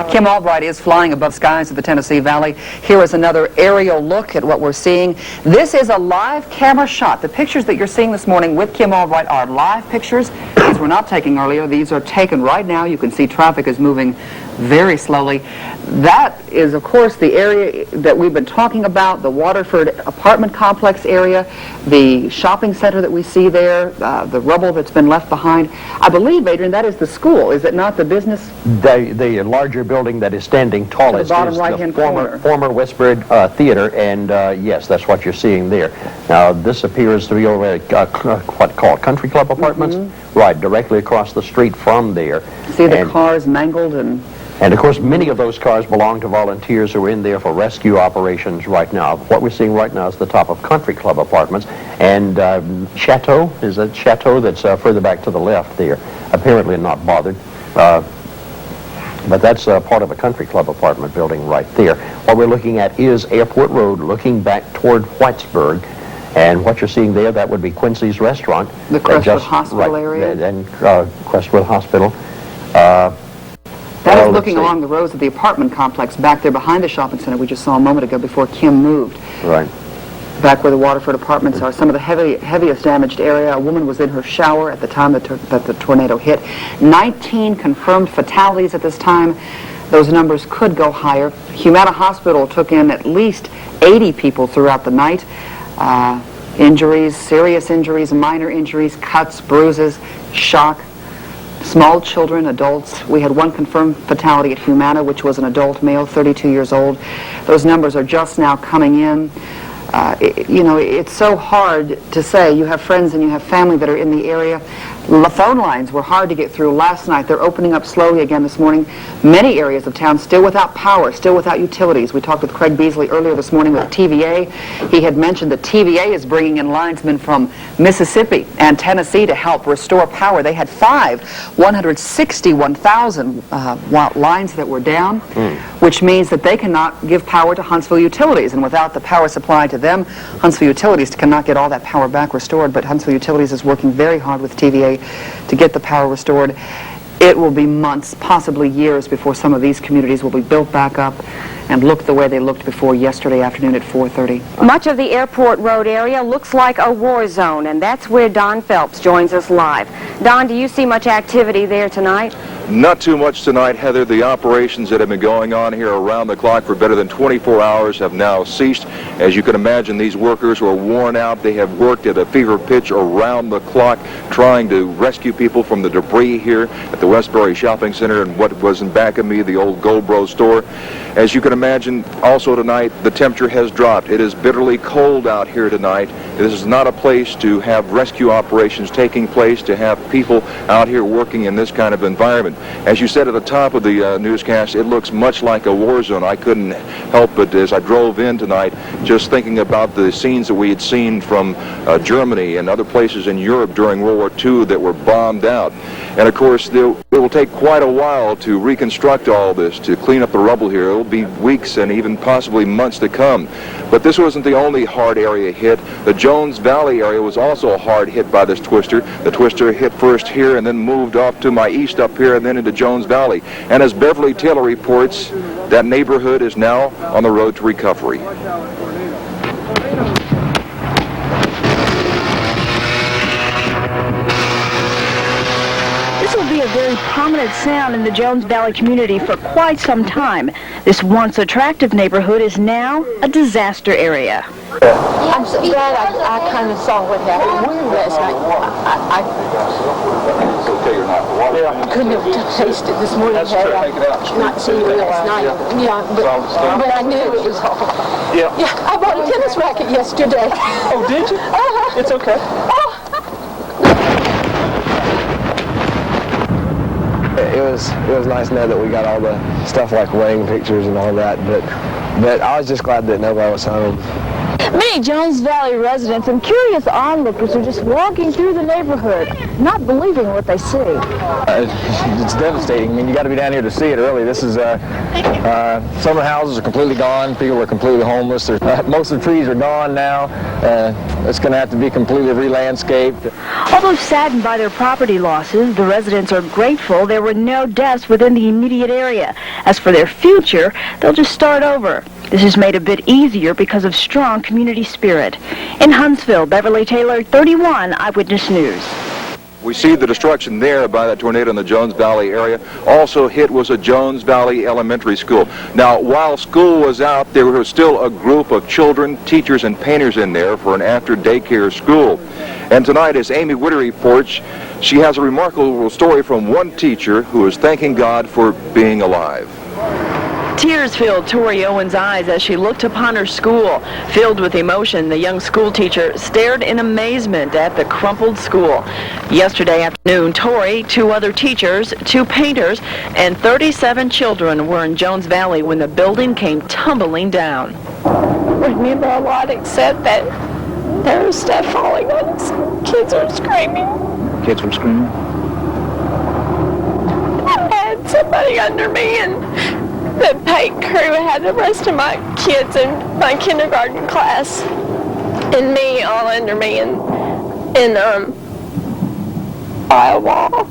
Kim Albright is flying above skies of the Tennessee Valley. Here is another aerial look at what we're seeing. This is a live camera shot. The pictures that you're seeing this morning with Kim Albright are live pictures. These were not taken earlier. These are taken right now. You can see traffic is moving very slowly. That is, of course, the area that we've been talking about, the Waterford apartment complex area, the shopping center that we see there, the rubble that's been left behind. I believe, Adrian, that is the school. Is it not the business? The larger building that is standing tallest is the former Westbury Theater, and yes, that's what you're seeing there. Now, this appears to be over at what called Country Club Apartments, right, directly across the street from there. See the cars mangled and of course, many of those cars belong to volunteers who are in there for rescue operations right now. What we're seeing right now is the top of Country Club Apartments, and Chateau, is a Chateau that's further back to the left there, apparently not bothered. But that's part of a Country Club apartment building right there. What we're looking at is Airport Road looking back toward Whitesburg. And what you're seeing there, that would be Quincy's Restaurant. The Crestwood Hospital area? And Crestwood Hospital. That is looking along the rows of the apartment complex back there behind the shopping center we just saw a moment ago before Kim moved. Right. Back where the Waterford apartments are, some of the heaviest damaged area. A woman was in her shower at the time that the tornado hit. 19 confirmed fatalities at this time. Those numbers could go higher. Humana Hospital took in at least 80 people throughout the night. Injuries, serious injuries, minor injuries, cuts, bruises, shock. Small children, adults. We had one confirmed fatality at Humana, which was an adult male, 32 years old. Those numbers are just now coming in. You know, it's so hard to say. You have friends and you have family that are in the area. The phone lines were hard to get through last night. They're opening up slowly again this morning. Many areas of town still without power, still without utilities. We talked with Craig Beasley earlier this morning with TVA. He had mentioned that TVA is bringing in linesmen from Mississippi and Tennessee to help restore power. They had 161,000 watt lines that were down, which means that they cannot give power to Huntsville Utilities. And without the power supply to them, Huntsville Utilities cannot get all that power back restored. But Huntsville Utilities is working very hard with TVA to get the power restored. It will be months, possibly years, before some of these communities will be built back up and look the way they looked before yesterday afternoon at 4:30. Much of the Airport Road area looks like a war zone, and that's where Don Phelps joins us live. Don, do you see much activity there tonight? Not too much tonight, Heather. The operations that have been going on here around the clock for better than 24 hours have now ceased. As you can imagine, these workers were worn out. They have worked at a fever pitch around the clock trying to rescue people from the debris here at the Westbury Shopping Center and what was in back of me, the old Goldbro store. As you can imagine, also tonight, the temperature has dropped. It is bitterly cold out here tonight. This is not a place to have rescue operations taking place, to have people out here working in this kind of environment. As you said at the top of the newscast, it looks much like a war zone. I couldn't help but, as I drove in tonight, just thinking about the scenes that we had seen from Germany and other places in Europe during World War II that were bombed out. And of course, it will take quite a while to reconstruct all this, to clean up the rubble here. It will be weeks and even possibly months to come. But this wasn't the only hard area hit. The Jones Valley area was also hard hit by this twister. The twister hit first here and then moved off to my east up here and then into Jones Valley. And as Beverly Taylor reports, that neighborhood is now on the road to recovery. This will be a very prominent sound in the Jones Valley community for quite some time. This once attractive neighborhood is now a disaster area. I'm so glad I kind of saw what happened last night. I couldn't have tasted it this morning had I not seen it last night. Yeah, but I knew it was awful. Yeah, I bought a tennis racket yesterday. Oh, did you? It's okay. It was nice to know that we got all the stuff like wedding pictures and all that, but I was just glad that nobody was home. Many Jones Valley residents and curious onlookers are just walking through the neighborhood, not believing what they see. It's devastating. I mean, you got to be down here to see it, really. This is, some of the houses are completely gone. People are completely homeless. Most of the trees are gone now. It's going to have to be completely re-landscaped. Over Although saddened by their property losses, the residents are grateful there were no deaths within the immediate area. As for their future, they'll just start over. This is made a bit easier because of strong community spirit. In Huntsville, Beverly Taylor, 31 Eyewitness News. We see the destruction there by that tornado in the Jones Valley area. Also hit was a Jones Valley Elementary School. Now, while school was out, there was still a group of children, teachers, and painters in there for an after-daycare school. And tonight, as Amy Witter reports, she has a remarkable story from one teacher who is thanking God for being alive. Tears filled Tori Owen's eyes as she looked upon her school. Filled with emotion, the young school teacher stared in amazement at the crumpled school. Yesterday afternoon, Tori, 2 other teachers, 2 painters, and 37 children were in Jones Valley when the building came tumbling down. Remember a lot except that there was stuff falling on us. Kids were screaming. Kids were screaming? I had somebody under me, and the paint crew had the rest of my kids in my kindergarten class, and me all under me in by a wall.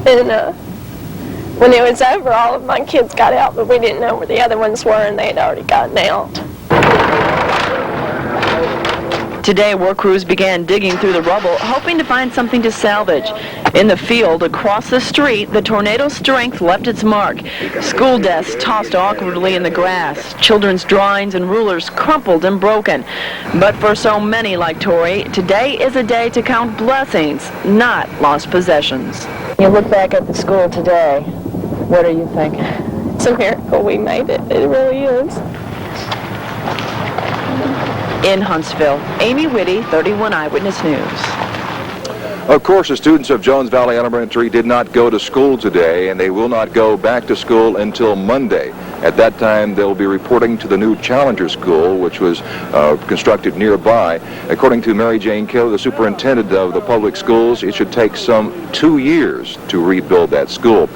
And when it was over, all of my kids got out, but we didn't know where the other ones were, and they had already gotten out. Today, work crews began digging through the rubble, hoping to find something to salvage. In the field across the street, the tornado's strength left its mark. School desks tossed awkwardly in the grass, children's drawings and rulers crumpled and broken. But for so many like Tori, today is a day to count blessings, not lost possessions. You look back at the school today, what are you thinking? It's a miracle we made it. It really is. In Huntsville, Amy Whitty, 31 Eyewitness News. Of course, the students of Jones Valley Elementary did not go to school today, and they will not go back to school until Monday. At that time, they'll be reporting to the new Challenger School, which was constructed nearby. According to Mary Jane Kill, the superintendent of the public schools, it should take some 2 years to rebuild that school.